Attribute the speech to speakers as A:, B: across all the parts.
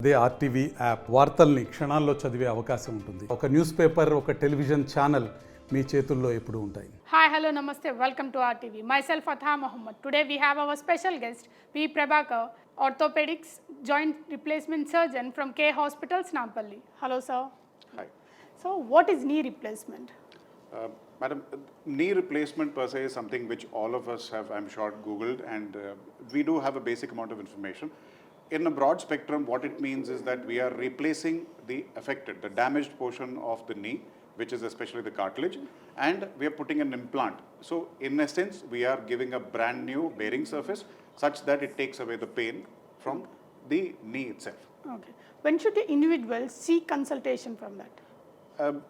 A: అదే RTV app వార్తల్ని క్షణాల్లో చదివే అవకాశం ఉంటుంది. ఒక న్యూస్ పేపర్, ఒక టెలివిజన్ ఛానల్ మీ చేతుల్లో ఎప్పుడూ ఉంటాయి.
B: Hi, hello, namaste. Welcome to RTV. Myself Atha Mohammed. Today we have our special guest P. Prabhakar, orthopedics joint replacement surgeon from K Hospitals, Nampalli. Hello, sir.
C: Hi.
B: So, what is knee replacement?
C: Madam, knee replacement per se is something which all of us have, I'm sure, Googled, and we do have a basic amount of information. In a broad spectrum, what it means is that we are replacing the affected, the damaged portion of the knee, which is especially the cartilage, and we are putting an implant. So, in essence, we are giving a brand new bearing surface such that it takes away the pain from the knee itself.
B: Okay. When should the individual seek consultation from that?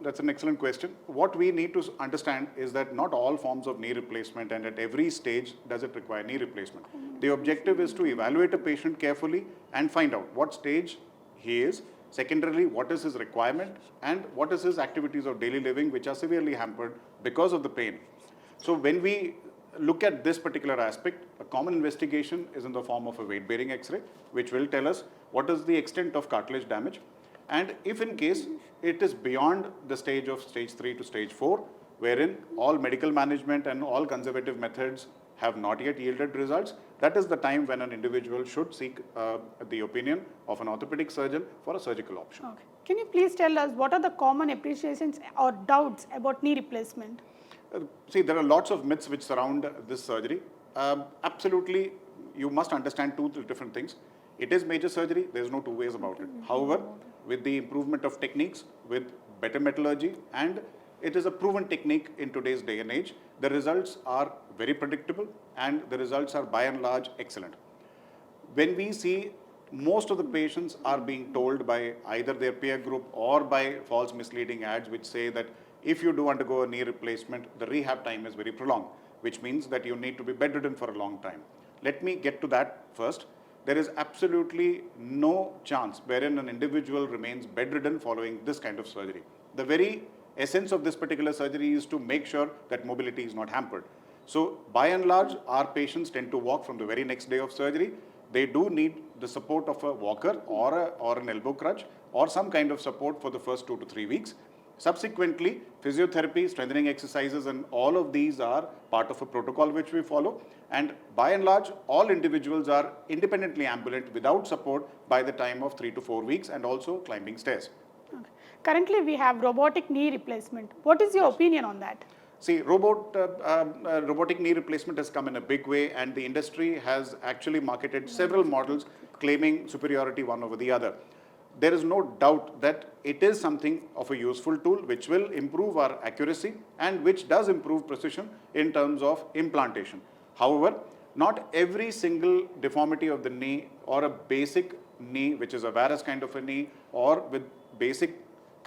C: That's an excellent question. What we need to understand is that not all forms of knee replacement and at every stage does it require knee replacement. The objective is to evaluate a patient carefully and find out what stage he is, secondarily what is his requirement, and what is his activities of daily living which are severely hampered because of the pain. So when we look at this particular aspect, a common investigation is in the form of a weight-bearing X-ray, which will tell us what is the extent of cartilage damage. And if in case it is beyond the stage of stage 3 to stage 4, wherein all medical management and all conservative methods have not yet yielded results, that is the time when an individual should seek the opinion of an orthopedic surgeon for a surgical option.
B: Okay. Can you please tell us what are the common appreciations or doubts about knee replacement?
C: See, there are lots of myths which surround this surgery. Absolutely, you must understand two different things. It is major surgery, there's no two ways about it. However, with the improvement of techniques, with better metallurgy, and it is a proven technique in today's day and age, the results are very predictable and the results are by and large excellent. When we see most of the patients are being told by either their peer group or by false misleading ads which say that if you do undergo a knee replacement, the rehab time is very prolonged, which means that you need to be bedridden for a long time. Let me get to that first. There is absolutely no chance wherein an individual remains bedridden following this kind of surgery. The very essence of this particular surgery is to make sure that mobility is not hampered. So, by and large, our patients tend to walk from the very next day of surgery. They do need the support of a walker or an elbow crutch or some kind of support for the first 2 to 3 weeks. Subsequently, physiotherapy, strengthening exercises, and all of these are part of a protocol which we follow. And by and large, all individuals are independently ambulant without support by the time of 3 to 4 weeks and also climbing stairs.
B: Okay. Currently, we have robotic knee replacement. What is your opinion on that?
C: See, robotic knee replacement has come in a big way, and the industry has actually marketed several models claiming superiority one over the other. There is no doubt that it is something of a useful tool which will improve our accuracy and which does improve precision in terms of implantation. However, not every single deformity of the knee or a basic knee, which is a varus kind of a knee, or with basic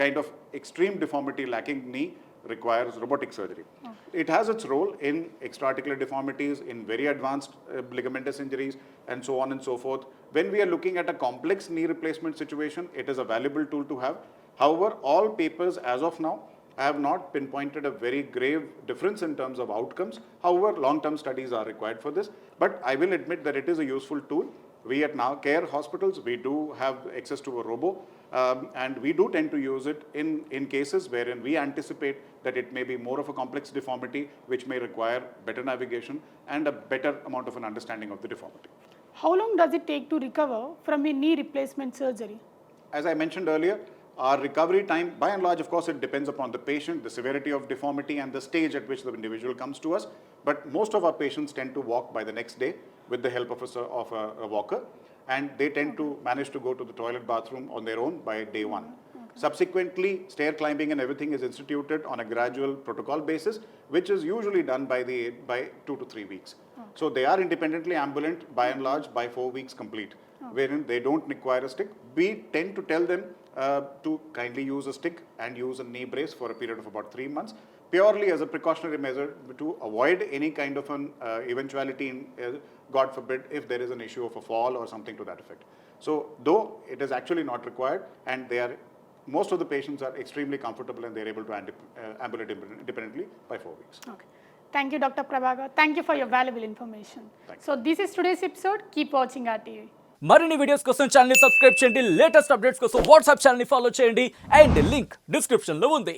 C: kind of extreme deformity lacking knee, requires robotic surgery. Okay. It has its role in extra-articular deformities, in very advanced ligamentous injuries, and so on and so forth. When we are looking at a complex knee replacement situation, it is a valuable tool to have. However, all papers as of now have not pinpointed a very grave difference in terms of outcomes. However, long-term studies are required for this. But I will admit that it is a useful tool. We at now Care Hospitals, we do have access to a robo, and we do tend to use it in cases wherein we anticipate that it may be more of a complex deformity which may require better navigation and a better amount of an understanding of the deformity.
B: How long does it take to recover from a knee replacement surgery?
C: As I mentioned earlier, our recovery time, by and large, of course, it depends upon the patient, the severity of deformity, and the stage at which the individual comes to us. But most of our patients tend to walk by the next day with the help of a walker, and they tend to manage to go to the toilet, bathroom on their own by day 1. Okay. Subsequently, stair climbing and everything is instituted on a gradual protocol basis, which is usually done by 2 to 3 weeks. Okay. So they are independently ambulant by and large by 4 weeks complete, wherein they don't require a stick. We tend to tell them to kindly use a stick and use a knee brace for a period of about 3 months, purely as a precautionary measure to avoid any kind of an eventuality in, God forbid, if there is an issue of a fall or something to that effect. So, though it is actually not required, and most of the patients are extremely comfortable and they are able to ambulate independently by 4 weeks.
B: Okay. Thank you, Dr. Prabhakar. Thank you for your valuable information. So, this is today's episode. Keep watching our TV.
D: మరిన్ని videos కోసం channel ని subscribe చేయండి, latest updates కోసం WhatsApp channel ని follow చేయండి and link description లో ఉంది.